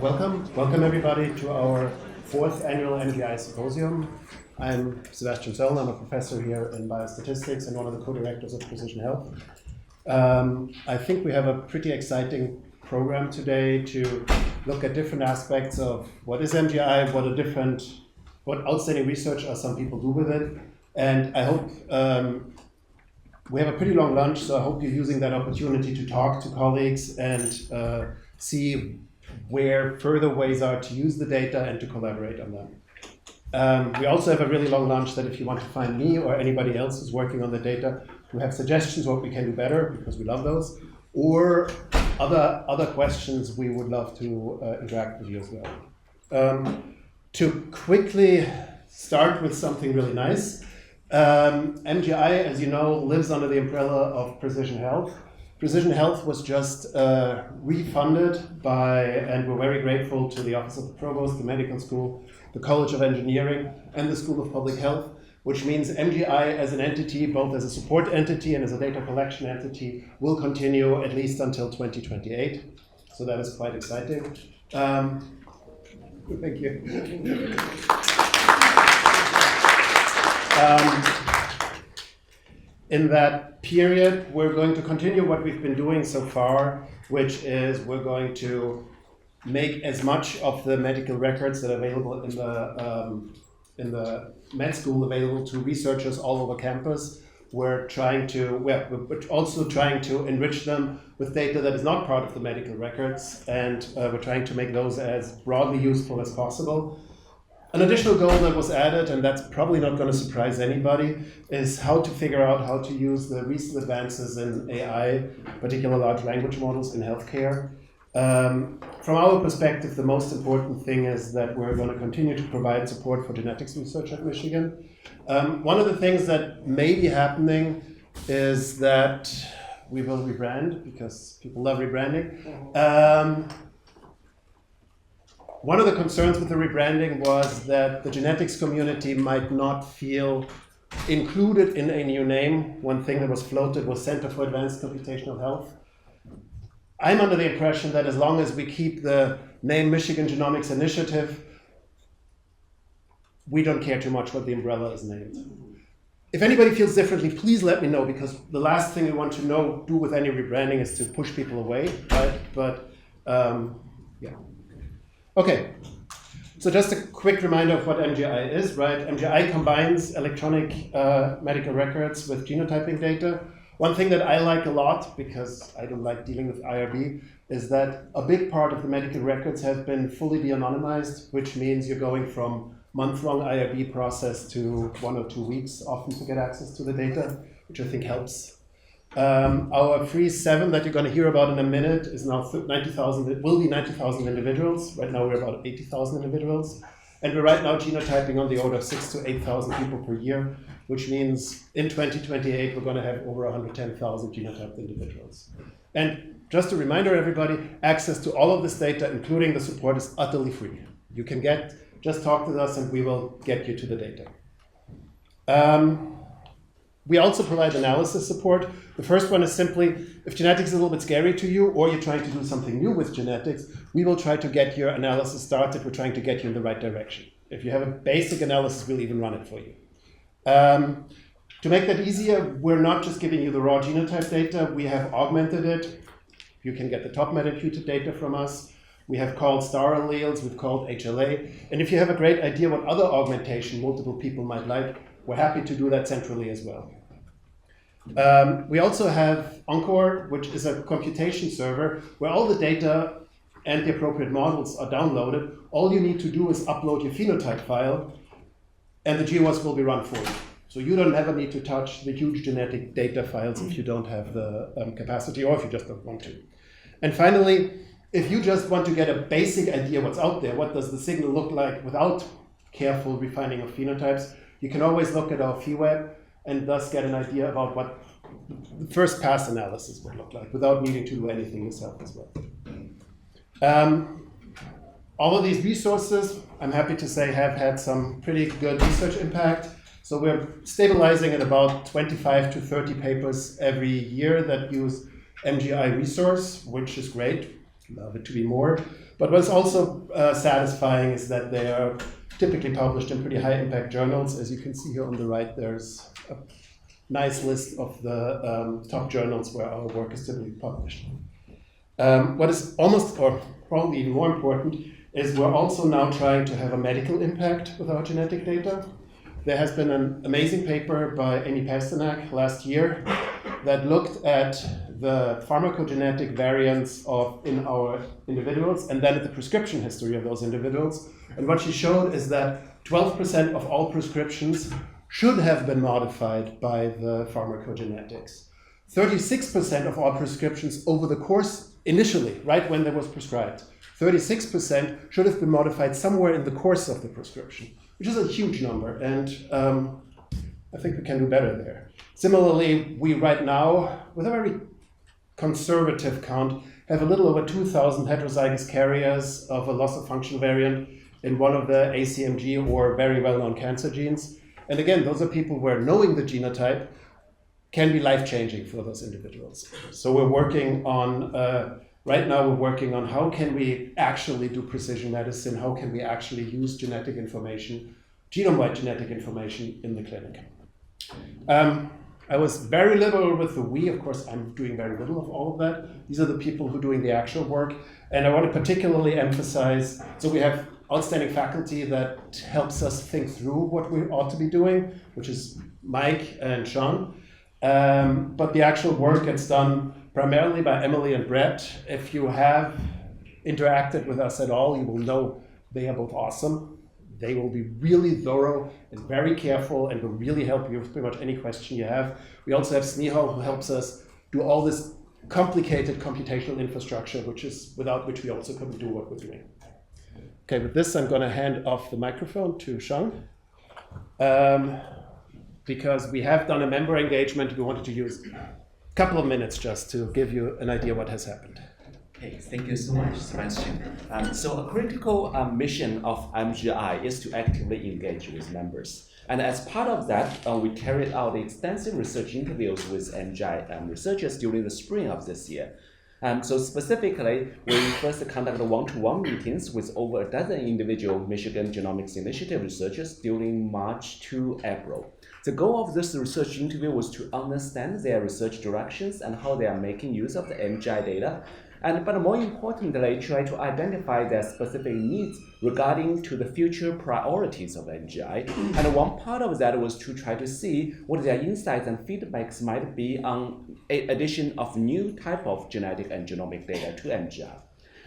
Welcome everybody to our fourth annual MGI symposium. I'm Sebastian Zöllner. I'm a professor here in biostatistics and one of the co-directors of Precision Health. I think we have a pretty exciting program today to look at different aspects of what is MGI, what outstanding research are some people do with it, and I hope we have a pretty long lunch, so I hope you're using that opportunity to talk to colleagues and see where further ways are to use the data and to collaborate on them. We also have a really long lunch that if you want to find me or anybody else who's working on the data who have suggestions what we can do better, because we love those, or other questions, we would love to interact with you as well. To quickly start with something really nice, MGI, as you know, lives under the umbrella of Precision Health. Precision Health was just refunded by, and we're very grateful to the Office of the Provost, the Medical School, the College of Engineering, and the School of Public Health, which means MGI as an entity, both as a support entity and as a data collection entity, will continue at least until 2028. So that is quite exciting. Thank you. In that period, we're going to continue what we've been doing so far, which is we're going to make as much of the medical records that are available in the med school available to researchers all over campus. We're also trying to enrich them with data that is not part of the medical records, and we're trying to make those as broadly useful as possible. An additional goal that was added, and that's probably not going to surprise anybody, is how to figure out how to use the recent advances in AI, particularly large language models in healthcare. From our perspective, the most important thing is that we're going to continue to provide support for genetics research at Michigan. One of the things that may be happening is that we will rebrand, because people love rebranding. One of the concerns with the rebranding was that the genetics community might not feel included in a new name. One thing that was floated was Center for Advanced Computational Health. I'm under the impression that as long as we keep the name Michigan Genomics Initiative, we don't care too much what the umbrella is named. If anybody feels differently, please let me know, because the last thing we want to do with any rebranding is to push people away, right? But yeah. Okay, so just a quick reminder of what MGI is, right? MGI combines electronic medical records with genotyping data. One thing that I like a lot, because I don't like dealing with IRB, is that a big part of the medical records have been fully de-anonymized, which means you're going from month-long IRB process to 1 or 2 weeks often to get access to the data, which I think helps. Our free 7 that you're going to hear about in a minute is now 90,000. It will be 90,000 individuals. Right now we're about 80,000 individuals. And we're right now genotyping on the order of 6,000 to 8,000 people per year, which means in 2028 we're going to have over 110,000 genotyped individuals. And just a reminder, everybody, access to all of this data, including the support, is utterly free. You can just talk to us and we will get you to the data. We also provide analysis support. The first one is simply, if genetics is a little bit scary to you, or you're trying to do something new with genetics, we will try to get your analysis started. We're trying to get you in the right direction. If you have a basic analysis, we'll even run it for you. To make that easier, we're not just giving you the raw genotype data. We have augmented it. You can get the top meta-imputed data from us. We have called star alleles, we've called HLA. And if you have a great idea what other augmentation multiple people might like, we're happy to do that centrally as well. We also have Encore, which is a computation server where all the data and the appropriate models are downloaded. All you need to do is upload your phenotype file, and the GWAS will be run for you. So you don't ever need to touch the huge genetic data files if you don't have the capacity, or if you just don't want to. And finally, if you just want to get a basic idea what's out there, what does the signal look like without careful refining of phenotypes, you can always look at our pHEWeb and thus get an idea about what the first pass analysis would look like without needing to do anything yourself as well. All of these resources, I'm happy to say, have had some pretty good research impact. So we're stabilizing at about 25 to 30 papers every year that use MGI resource, which is great. Love it to be more. But what's also satisfying is that they are typically published in pretty high impact journals. As you can see here on the right, there's a nice list of the top journals where our work is typically published. What is almost, or probably even more important, is we're also now trying to have a medical impact with our genetic data. There has been an amazing paper by Amy Pasternak last year that looked at the pharmacogenetic variants in our individuals and then at the prescription history of those individuals. And what she showed is that 12% of all prescriptions should have been modified by the pharmacogenetics. 36% of all prescriptions over the course, initially, right when they was prescribed, 36% should have been modified somewhere in the course of the prescription, which is a huge number, and I think we can do better there. Similarly, we right now, with a very conservative count, have a little over 2,000 heterozygous carriers of a loss of function variant in one of the ACMG or very well-known cancer genes. And again, those are people where knowing the genotype can be life-changing for those individuals. So we're working on, right now we're working on how can we actually do precision medicine, how can we actually use genetic information, genome-wide genetic information in the clinic. I was very liberal with the we. Of course, I'm doing very little of all of that. These are the people who are doing the actual work. And I want to particularly emphasize, so we have outstanding faculty that helps us think through what we ought to be doing, which is Mike and Sean. But the actual work gets done primarily by Emily and Brett. If you have interacted with us at all, you will know they are both awesome. They will be really thorough and very careful and will really help you with pretty much any question you have. We also have Snehal, who helps us do all this complicated computational infrastructure, without which we also couldn't do what we're doing. Okay, with this, I'm going to hand off the microphone to Sean. Because we have done a member engagement, we wanted to use a couple of minutes just to give you an idea what has happened. Okay, thank you so much, Sebastian. So a critical mission of MGI is to actively engage with members. And as part of that, we carried out extensive research interviews with MGI researchers during the spring of this year. So specifically, we first conducted one-to-one meetings with over a dozen individual Michigan Genomics Initiative researchers during March to April. The goal of this research interview was to understand their research directions and how they are making use of the MGI data, but more importantly, try to identify their specific needs regarding to the future priorities of MGI. And one part of that was to try to see what their insights and feedbacks might be on addition of new type of genetic and genomic data to MGI.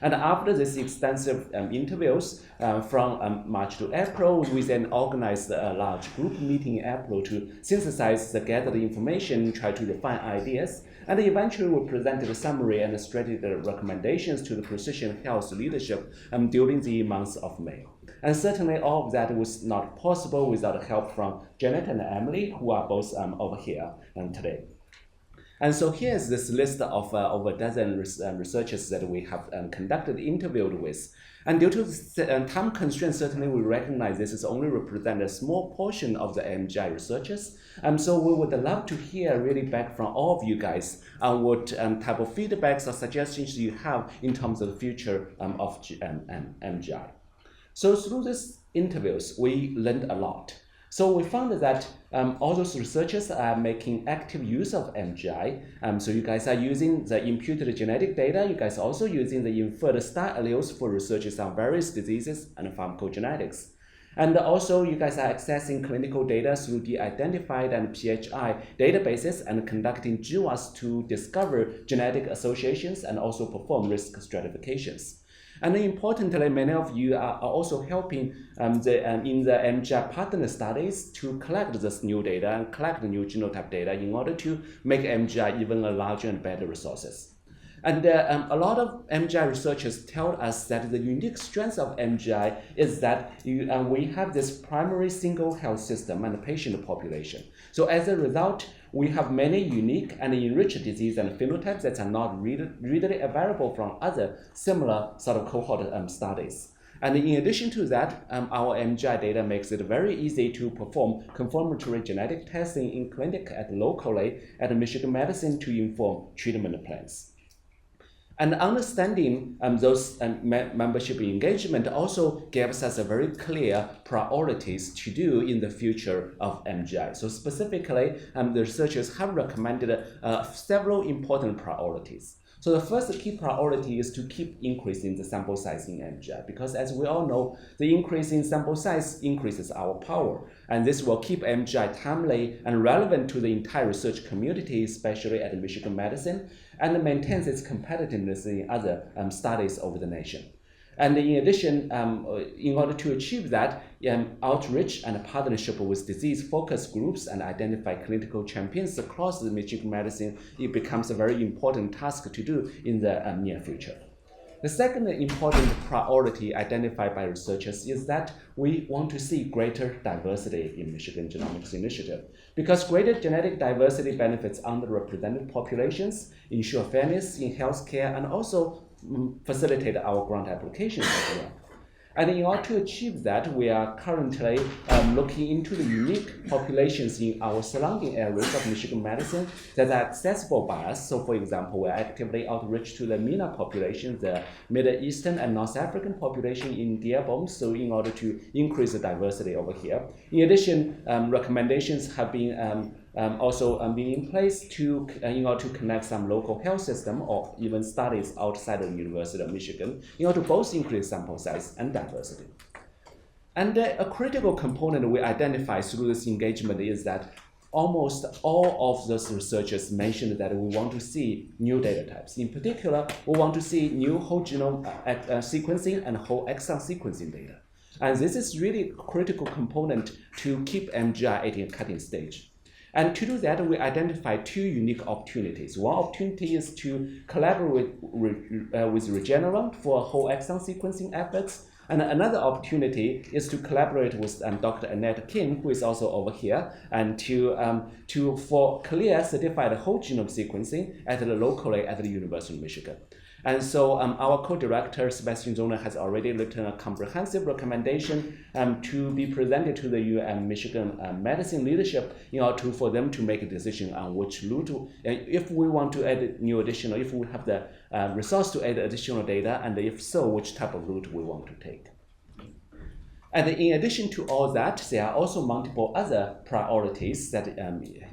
And after this extensive interviews from March to April, we then organized a large group meeting in April to synthesize the gathered information, try to refine ideas, and eventually we presented a summary and strategic recommendations to the precision health leadership during the month of May. And certainly all of that was not possible without help from Janet and Emily, who are both over here today. And so here's this list of over a dozen researchers that we have conducted interviewed with. And due to time constraints, certainly we recognize this is only represent a small portion of the MGI researchers. So we would love to hear really back from all of you guys on what type of feedbacks or suggestions you have in terms of the future of MGI. So through these interviews, we learned a lot. So we found that all those researchers are making active use of MGI. So you guys are using the imputed genetic data. You guys are also using the inferred star alleles for researches on various diseases and pharmacogenetics. And also you guys are accessing clinical data through de-identified and PHI databases and conducting GWAS to discover genetic associations and also perform risk stratifications. And importantly, many of you are also helping in the MGI partner studies to collect this new data and collect the new genotype data in order to make MGI even a larger and better resources. And a lot of MGI researchers tell us that the unique strength of MGI is that we have this primary single health system and patient population. So as a result, we have many unique and enriched disease and phenotypes that are not readily available from other similar sort of cohort studies. And in addition to that, our MGI data makes it very easy to perform confirmatory genetic testing in clinic locally at Michigan Medicine to inform treatment plans. And understanding those membership engagement also gives us a very clear priorities to do in the future of MGI. So specifically, the researchers have recommended several important priorities. So the first key priority is to keep increasing the sample size in MGI, because as we all know, the increase in sample size increases our power, and this will keep MGI timely and relevant to the entire research community, especially at Michigan Medicine, and maintains its competitiveness in other studies over the nation. And in addition, in order to achieve that, outreach and partnership with disease-focused groups and identify clinical champions across the Michigan Medicine, it becomes a very important task to do in the near future. The second important priority identified by researchers is that we want to see greater diversity in Michigan Genomics Initiative, because greater genetic diversity benefits underrepresented populations, ensure fairness in healthcare, and also facilitate our grant applications as well. And in order to achieve that, we are currently looking into the unique populations in our surrounding areas of Michigan Medicine that are accessible by us. So for example, we are actively outreach to the MENA population, the Middle Eastern and North African population in Dearborn, so in order to increase the diversity over here. In addition, recommendations have been also being in place to in order to connect some local health system or even studies outside of the University of Michigan in order to both increase sample size and diversity. And a critical component we identify through this engagement is that almost all of those researchers mentioned that we want to see new data types. In particular, we want to see new whole genome sequencing and whole exon sequencing data. And this is really a critical component to keep MGI at a cutting stage. And to do that, we identify two unique opportunities. One opportunity is to collaborate with Regeneron for whole exon sequencing efforts. And another opportunity is to collaborate with Dr. Annette Kim, who is also over here, and for clear certified whole genome sequencing locally at the University of Michigan. And so our co-director, Sebastian Zoner, has already written a comprehensive recommendation to be presented to the Michigan Medicine leadership in order for them to make a decision on which route, if we want to add new additional, if we have the resource to add additional data, and if so, which type of route we want to take. And in addition to all that, there are also multiple other priorities that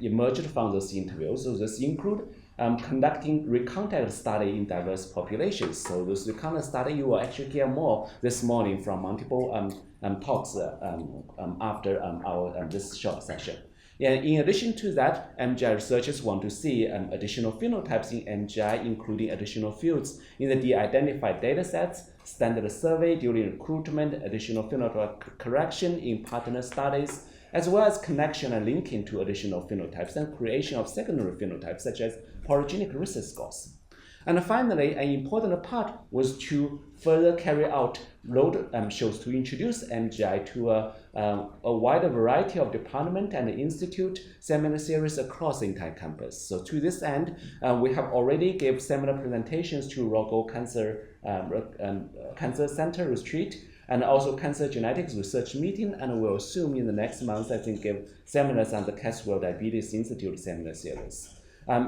emerged from those interviews. So this include conducting recontact study in diverse populations. So this recontact study, you will actually hear more this morning from multiple talks after our this short session. And in addition to that, MGI researchers want to see additional phenotypes in MGI, including additional fields in the de-identified datasets, standard survey during recruitment, additional phenotype correction in partner studies, as well as connection and linking to additional phenotypes and creation of secondary phenotypes such as polygenic risk scores. And finally, an important part was to further carry out road shows to introduce MGI to a wider variety of department and institute seminar series across the entire campus. So to this end, we have already gave seminar presentations to Rogo Cancer Center Retreat, and also Cancer Genetics Research Meeting, and we'll soon in the next month, I think, give seminars on the Caswell Diabetes Institute seminar series.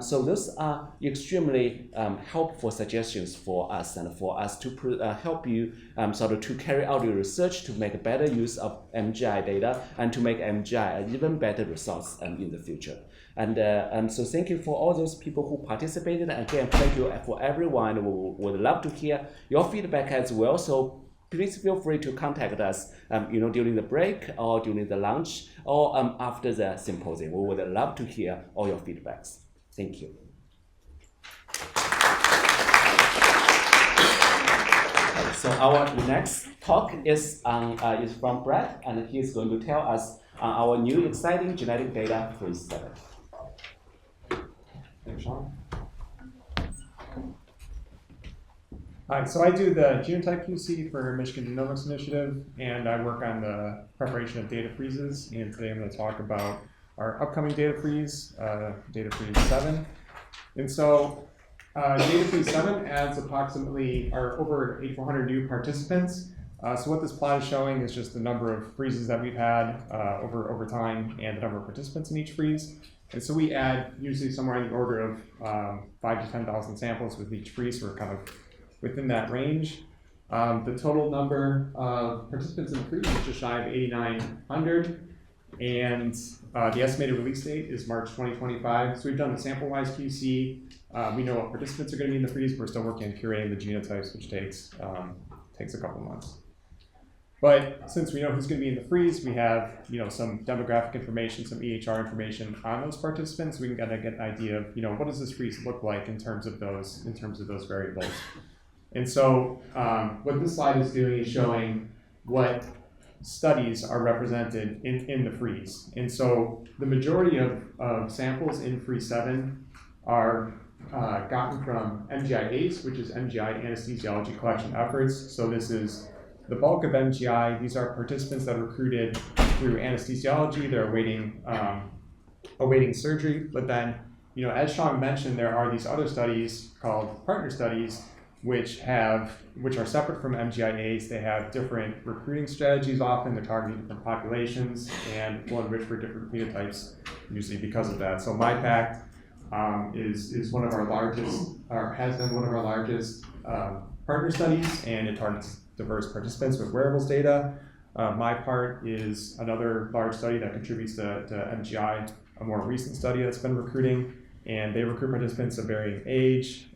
So those are extremely helpful suggestions for us and for us to help you sort of to carry out your research to make better use of MGI data and to make MGI an even better resource in the future. And so thank you for all those people who participated. Again, thank you for everyone. We would love to hear your feedback as well. So please feel free to contact us during the break or during the lunch or after the symposium. We would love to hear all your feedbacks. Thank you. So our next talk is from Brad, and he's going to tell us our new exciting genetic data phase 7. Thanks, Sean. Hi, so I do the genotype QC for Michigan Genomics Initiative, and I work on the preparation of data freezes. And today I'm going to talk about our upcoming data freeze, data freeze 7. And so data freeze 7 adds approximately over 8,400 new participants So what this plot is showing is just the number of freezes that we've had over time and the number of participants in each freeze. And so we add usually somewhere in the order of 5,000 to 10,000 samples with each freeze, so we're kind of within that range. The total number of participants in the freeze is just shy of 8,900, and the estimated release date is March 2025. So we've done the sample-wise QC. We know what participants are going to be in the freeze. We're still working on curating the genotypes, which takes a couple months. But since we know who's going to be in the freeze, we have some demographic information, some EHR information on those participants. We can kind of get an idea of what does this freeze look like in terms of those variables. And so what this slide is doing is showing what studies are represented in the freeze. And so the majority of samples in freeze 7 are gotten from MGI ACE, which is MGI anesthesiology collection efforts. So this is the bulk of MGI. These are participants that are recruited through anesthesiology. They're awaiting surgery. But then, as Sean mentioned, there are these other studies called partner studies, which are separate from MGI ACE. They have different recruiting strategies often. They're targeting different populations and will enrich for different phenotypes, usually because of that. So MyPact is one of our largest, or has been one of our largest partner studies, and it targets diverse participants with wearables data. MyPart is another large study that contributes to MGI, a more recent study that's been recruiting, and they recruit participants of varying age,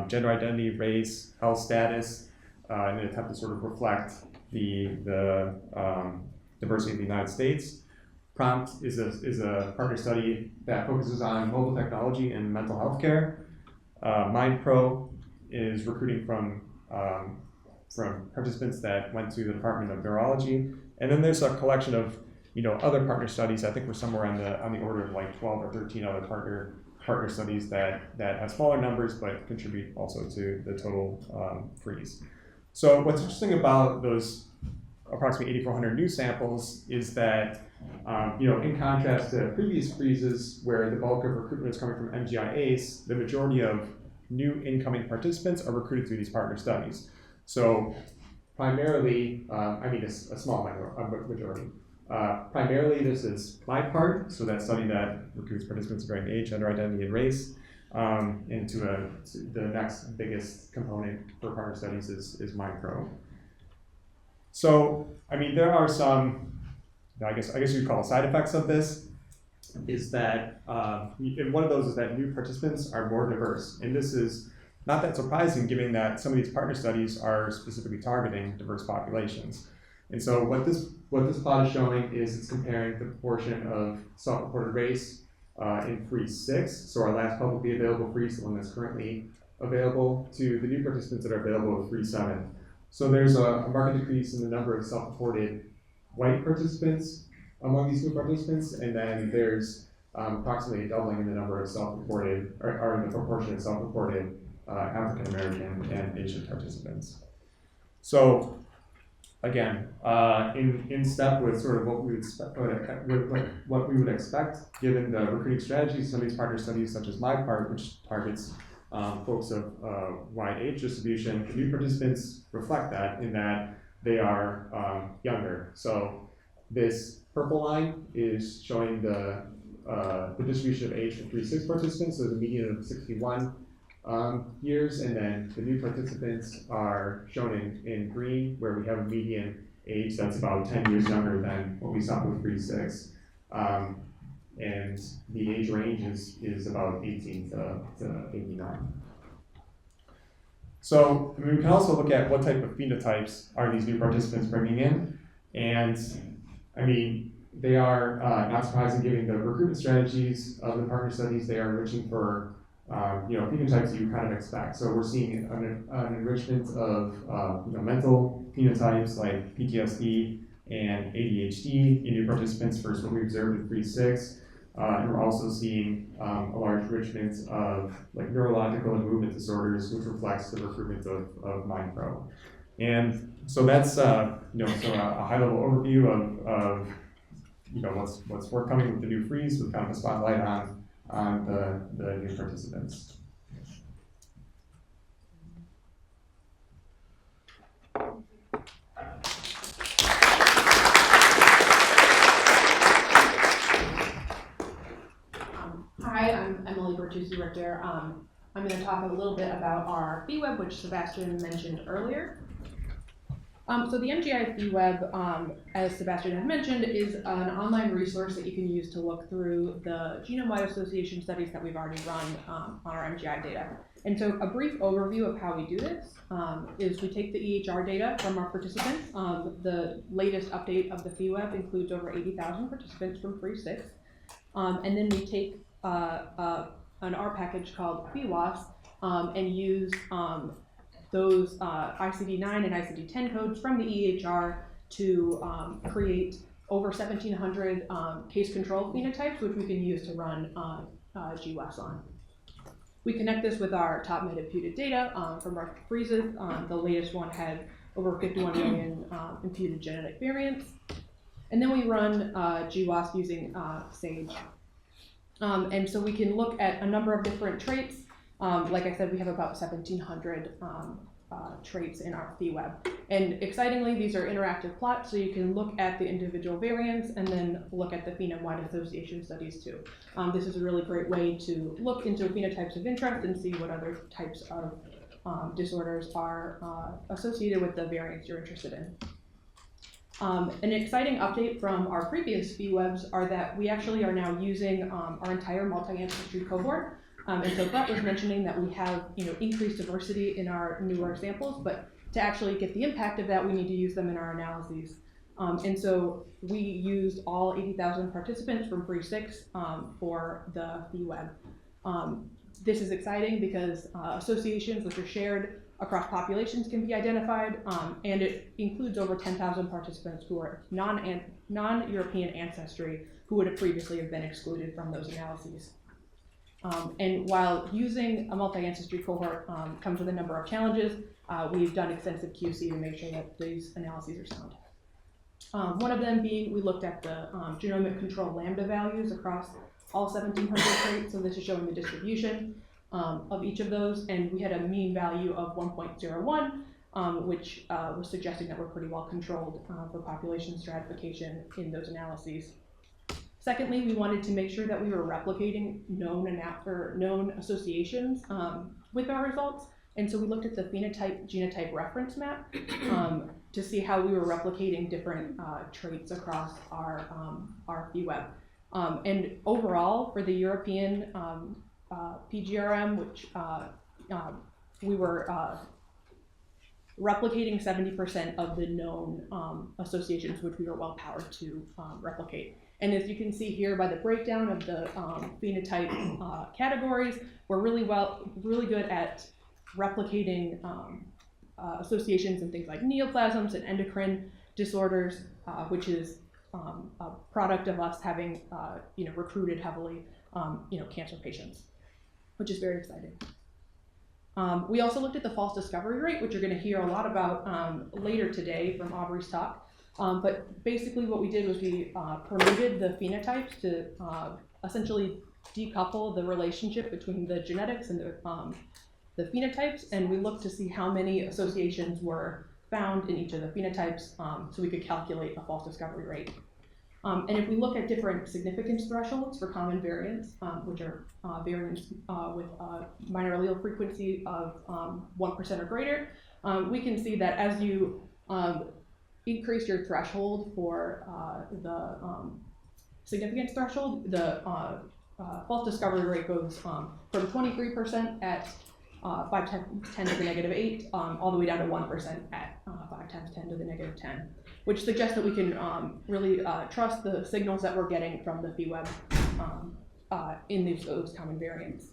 gender identity, race, health status, in an attempt to sort of reflect the diversity of the United States. Prompt is a partner study that focuses on mobile technology and mental health care. MindPro is recruiting from participants that went to the Department of Neurology. And then there's a collection of other partner studies. I think we're somewhere on the order of like 12 or 13 other partner studies that have smaller numbers but contribute also to the total freeze. So what's interesting about those approximately 8,400 new samples is that in contrast to previous freezes where the bulk of recruitment is coming from MGI ACE, the majority of new incoming participants are recruited through these partner studies. So primarily, a small majority. Primarily, this is MyPart, so that study that recruits participants of varying age, gender identity, and race. The next biggest component for partner studies is MindPro. So, there are some, I guess you'd call side effects of this, is that, and one of those is that new participants are more diverse. And this is not that surprising given that some of these partner studies are specifically targeting diverse populations. And so what this plot is showing is it's comparing the proportion of self-reported race in freeze 6, so our last publicly available freeze, the one that's currently available, to the new participants that are available with freeze 7. So there's a marked decrease in the number of self-reported white participants among these new participants, and then there's approximately a doubling in the number of self-reported, or in the proportion of self-reported African American and Asian participants. So again, in step with sort of what we would expect, given the recruiting strategies, some of these partner studies, such as MyPart, which targets folks of wide age distribution, the new participants reflect that in that they are younger. So this purple line is showing the distribution of age for 3-6 participants, so the median of 61 years, and then the new participants are shown in green, where we have a median age that's about 10 years younger than what we saw with 3-6. And the age range is about 18 to 89. So we can also look at what type of phenotypes are these new participants bringing in. And they are, not surprising given the recruitment strategies of the partner studies, they are enriching for phenotypes you kind of expect. So we're seeing an enrichment of mental phenotypes like PTSD and ADHD in new participants versus what we observed in 3-6. And we're also seeing a large enrichment of neurological and movement disorders, which reflects the recruitment of MindPro. And so that's so a high-level overview of what's forthcoming with the new freeze, with kind of a spotlight on the new participants. Hi, I'm Emily Bertuzzi-Richter. I'm going to talk a little bit about our FeeWeb, which Sebastian mentioned earlier. So the MGI FeeWeb, as Sebastian had mentioned, is an online resource that you can use to look through the genome-wide association studies that we've already run on our MGI data. And so a brief overview of how we do this is we take the EHR data from our participants. The latest update of the FeeWeb includes over 80,000 participants from FREE6. And then we take an R package called FeeWAS and use those ICD-9 and ICD-10 codes from the EHR to create over 1,700 case control phenotypes, which we can use to run GWAS on. We connect this with our top meta-imputed data from our freezes. The latest one had over 51 million imputed genetic variants. And then we run GWAS using SAGE. And so we can look at a number of different traits. Like I said, we have about 1,700 traits in our FeeWeb. And excitingly, these are interactive plots, so you can look at the individual variants and then look at the phenome-wide association studies too. This is a really great way to look into phenotypes of interest and see what other types of disorders are associated with the variants you're interested in. An exciting update from our previous FeeWebs are that we actually are now using our entire multi-ancestry cohort. And so Brett was mentioning that we have increased diversity in our newer samples, but to actually get the impact of that, we need to use them in our analyses. And so we used all 80,000 participants from FREE6 for the FeeWeb. This is exciting because associations which are shared across populations can be identified, and it includes over 10,000 participants who are non-European ancestry who would have previously have been excluded from those analyses. And while using a multi-ancestry cohort comes with a number of challenges, we've done extensive QC to make sure that these analyses are sound. One of them being we looked at the genomic control lambda values across all 1,700 traits, so this is showing the distribution of each of those, and we had a mean value of 1.01, which was suggesting that we're pretty well controlled for population stratification in those analyses. Secondly, we wanted to make sure that we were replicating known associations with our results, and so we looked at the phenotype-genotype reference map to see how we were replicating different traits across our FeeWeb. And overall, for the European PGRM, which we were replicating 70% of the known associations, which we were well powered to replicate. And as you can see here by the breakdown of the phenotype categories, we're really good at replicating associations in things like neoplasms and endocrine disorders, which is a product of us having recruited heavily cancer patients, which is very exciting. We also looked at the false discovery rate, which you're going to hear a lot about later today from Aubrey's talk. But basically what we did was we permuted the phenotypes to essentially decouple the relationship between the genetics and the phenotypes, and we looked to see how many associations were found in each of the phenotypes so we could calculate a false discovery rate. And if we look at different significance thresholds for common variants, which are variants with minor allele frequency of 1% or greater, we can see that as you increase your threshold for the significance threshold, the false discovery rate goes from 23% at 5 times 10 to the negative 8, all the way down to 1% at 5 times 10 to the negative 10, which suggests that we can really trust the signals that we're getting from the FeeWeb in those common variants.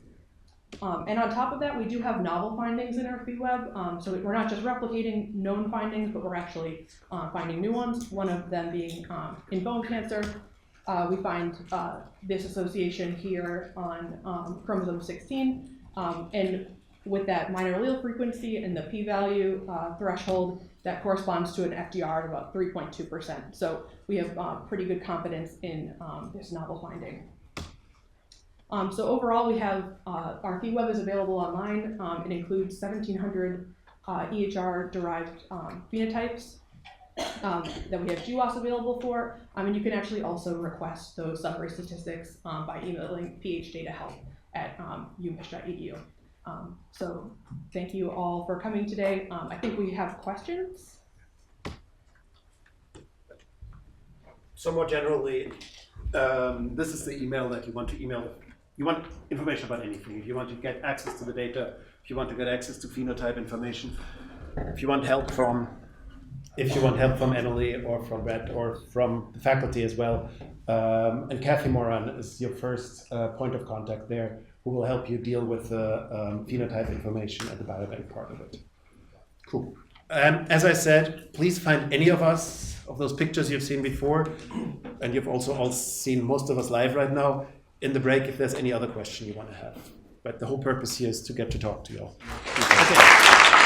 And on top of that, we do have novel findings in our FeeWeb, so we're not just replicating known findings, but we're actually finding new ones, one of them being in bone cancer. We find this association here on chromosome 16, and with that minor allele frequency and the p-value threshold, that corresponds to an FDR of about 3.2%. So we have pretty good confidence in this novel finding. So overall, we have our FeeWeb is available online. It includes 1,700 EHR-derived phenotypes. that we have GWAS available for. And you can actually also request those summary statistics by emailing phdatahelp@umich.edu. So thank you all for coming today. I think we have questions. So more generally, this is the email that you want to email. You want information about anything. If you want to get access to the data, if you want to get access to phenotype information, if you want help from Emily or from Brett or from the faculty as well, and Kathy Moran is your first point of contact there, who will help you deal with the phenotype information and the biobank part of it. Cool. As I said, please find any of us, of those pictures you've seen before, and you've also all seen most of us live right now, in the break if there's any other question you want to have. But the whole purpose here is to get to talk to you all. Okay.